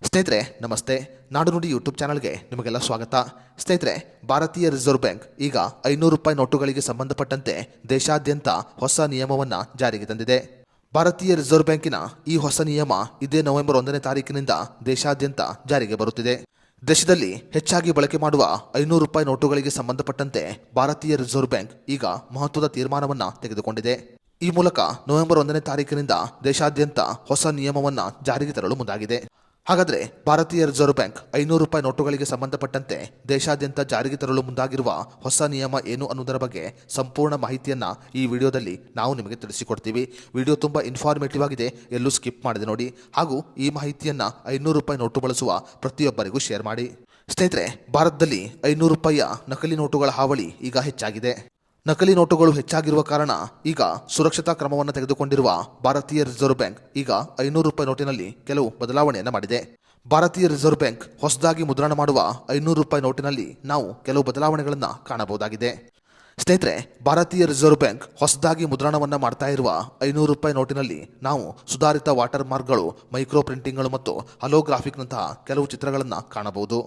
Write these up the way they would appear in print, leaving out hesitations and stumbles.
ಸ್ನೇಹಿತರೆ ನಮಸ್ತೆ. ನಾಡು ನುಡಿ ಯೂಟ್ಯೂಬ್ ಚಾನಲ್ಗೆ ನಿಮಗೆಲ್ಲ ಸ್ವಾಗತ. ಸ್ನೇಹಿತರೆ, ಭಾರತೀಯ ರಿಸರ್ವ್ ಬ್ಯಾಂಕ್ ಈಗ 500 ರೂಪಾಯಿ ನೋಟುಗಳಿಗೆ ಸಂಬಂಧಪಟ್ಟಂತೆ ದೇಶಾದ್ಯಂತ ಹೊಸ ನಿಯಮವನ್ನು ಜಾರಿಗೆ ತಂದಿದೆ. ಭಾರತೀಯ ರಿಸರ್ವ್ ಬ್ಯಾಂಕಿನ ಈ ಹೊಸ ನಿಯಮ ಇದೇ ನವೆಂಬರ್ 1ನೇ ತಾರೀಕಿನಿಂದ ದೇಶಾದ್ಯಂತ ಜಾರಿಗೆ ಬರುತ್ತಿದೆ. ದೇಶದಲ್ಲಿ ಹೆಚ್ಚಾಗಿ ಬಳಕೆ ಮಾಡುವ 500 ರೂಪಾಯಿ ನೋಟುಗಳಿಗೆ ಸಂಬಂಧಪಟ್ಟಂತೆ ಭಾರತೀಯ ರಿಸರ್ವ್ ಬ್ಯಾಂಕ್ ಈಗ ಮಹತ್ವದ ತೀರ್ಮಾನವನ್ನು ತೆಗೆದುಕೊಂಡಿದೆ. ಈ ಮೂಲಕ ನವೆಂಬರ್ 1ನೇ ತಾರೀಕಿನಿಂದ ದೇಶಾದ್ಯಂತ ಹೊಸ ನಿಯಮವನ್ನು ಜಾರಿಗೆ ತರಲು ಮುಂದಾಗಿದೆ. ಹಾಗಾದರೆ ಭಾರತೀಯ ರಿಸರ್ವ್ ಬ್ಯಾಂಕ್ 500 ರೂಪಾಯಿ ನೋಟುಗಳಿಗೆ ಸಂಬಂಧಪಟ್ಟಂತೆ ದೇಶಾದ್ಯಂತ ಜಾರಿಗೆ ತರಲು ಮುಂದಾಗಿರುವ ಹೊಸ ನಿಯಮ ಏನು ಅನ್ನೋದರ ಬಗ್ಗೆ ಸಂಪೂರ್ಣ ಮಾಹಿತಿಯನ್ನು ಈ ವಿಡಿಯೋದಲ್ಲಿ ನಾವು ನಿಮಗೆ ತಿಳಿಸಿಕೊಡ್ತೀವಿ. ವಿಡಿಯೋ ತುಂಬ ಇನ್ಫಾರ್ಮೇಟಿವ್ ಆಗಿದೆ, ಎಲ್ಲೂ ಸ್ಕಿಪ್ ಮಾಡದೆ ನೋಡಿ. ಹಾಗೂ ಈ ಮಾಹಿತಿಯನ್ನು 500 ರೂಪಾಯಿ ನೋಟು ಬಳಸುವ ಪ್ರತಿಯೊಬ್ಬರಿಗೂ ಶೇರ್ ಮಾಡಿ. ಸ್ನೇಹಿತರೆ, ಭಾರತದಲ್ಲಿ 500 ರೂಪಾಯಿಯ ನಕಲಿ ನೋಟುಗಳ ಹಾವಳಿ ಈಗ ಹೆಚ್ಚಾಗಿದೆ. ನಕಲಿ ನೋಟುಗಳು ಹೆಚ್ಚಾಗಿರುವ ಕಾರಣ ಈಗ ಸುರಕ್ಷತಾ ಕ್ರಮವನ್ನು ತೆಗೆದುಕೊಂಡಿರುವ ಭಾರತೀಯ ರಿಸರ್ವ್ ಬ್ಯಾಂಕ್ ಈಗ 500 ರೂಪಾಯಿ ನೋಟಿನಲ್ಲಿ ಕೆಲವು ಬದಲಾವಣೆಯನ್ನು ಮಾಡಿದೆ. ಭಾರತೀಯ ರಿಸರ್ವ್ ಬ್ಯಾಂಕ್ ಹೊಸದಾಗಿ ಮುದ್ರಣ ಮಾಡುವ 500 ರೂಪಾಯಿ ನೋಟಿನಲ್ಲಿ ನಾವು ಕೆಲವು ಬದಲಾವಣೆಗಳನ್ನು ಕಾಣಬಹುದಾಗಿದೆ. ಸ್ನೇಹಿತರೆ, ಭಾರತೀಯ ರಿಸರ್ವ್ ಬ್ಯಾಂಕ್ ಹೊಸದಾಗಿ ಮುದ್ರಣವನ್ನು ಮಾಡ್ತಾ ಇರುವ 500 ರೂಪಾಯಿ ನೋಟಿನಲ್ಲಿ ನಾವು ಸುಧಾರಿತ ವಾಟರ್ ಮಾರ್ಕ್ಗಳು, ಮೈಕ್ರೋ ಪ್ರಿಂಟಿಂಗ್ಗಳು ಮತ್ತು ಹಲೋಗ್ರಾಫಿಕ್ನಂತಹ ಕೆಲವು ಚಿತ್ರಗಳನ್ನು ಕಾಣಬಹುದು.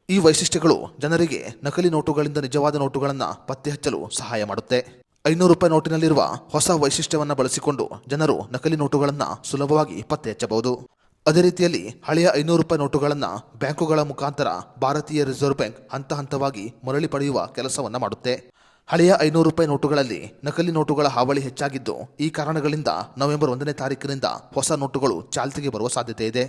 ಈ ವೈಶಿಷ್ಟ್ಯಗಳು ಜನರಿಗೆ ನಕಲಿ ನೋಟುಗಳಿಂದ ನಿಜವಾದ ನೋಟುಗಳನ್ನು ಪತ್ತೆ ಹಚ್ಚಲು ಸಹಾಯ ಮಾಡುತ್ತೆ. 500 ರೂಪಾಯಿ ನೋಟಿನಲ್ಲಿರುವ ಹೊಸ ವೈಶಿಷ್ಟ್ಯವನ್ನು ಬಳಸಿಕೊಂಡು ಜನರು ನಕಲಿ ನೋಟುಗಳನ್ನು ಸುಲಭವಾಗಿ ಪತ್ತೆ ಹಚ್ಚಬಹುದು. ಅದೇ ರೀತಿಯಲ್ಲಿ ಹಳೆಯ 500 ರೂಪಾಯಿ ನೋಟುಗಳನ್ನು ಬ್ಯಾಂಕುಗಳ ಮುಖಾಂತರ ಭಾರತೀಯ ರಿಸರ್ವ್ ಬ್ಯಾಂಕ್ ಹಂತ ಹಂತವಾಗಿ ಮರಳಿ ಪಡೆಯುವ ಕೆಲಸವನ್ನು ಮಾಡುತ್ತೆ. ಹಳೆಯ 500 ರೂಪಾಯಿ ನೋಟುಗಳಲ್ಲಿ ನಕಲಿ ನೋಟುಗಳ ಹಾವಳಿ ಹೆಚ್ಚಾಗಿದ್ದು, ಈ ಕಾರಣಗಳಿಂದ ನವೆಂಬರ್ 1ನೇ ತಾರೀಕಿನಿಂದ ಹೊಸ ನೋಟುಗಳು ಚಾಲ್ತಿಗೆ ಬರುವ ಸಾಧ್ಯತೆ ಇದೆ.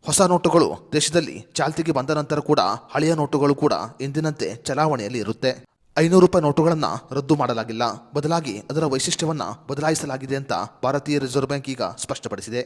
ಹೊಸ ನೋಟುಗಳು ದೇಶದಲ್ಲಿ ಚಾಲ್ತಿಗೆ ಬಂದ ನಂತರ ಕೂಡ ಹಳೆಯ ನೋಟುಗಳು ಕೂಡ ಎಂದಿನಂತೆ ಚಲಾವಣೆಯಲ್ಲಿ ಇರುತ್ತೆ. 500 ರೂಪಾಯಿ ನೋಟುಗಳನ್ನು ರದ್ದು ಮಾಡಲಾಗಿಲ್ಲ, ಬದಲಾಗಿ ಅದರ ವೈಶಿಷ್ಟ್ಯವನ್ನು ಬದಲಾಯಿಸಲಾಗಿದೆ ಅಂತ ಭಾರತೀಯ ರಿಸರ್ವ್ ಬ್ಯಾಂಕ್ ಈಗ ಸ್ಪಷ್ಟಪಡಿಸಿದೆ.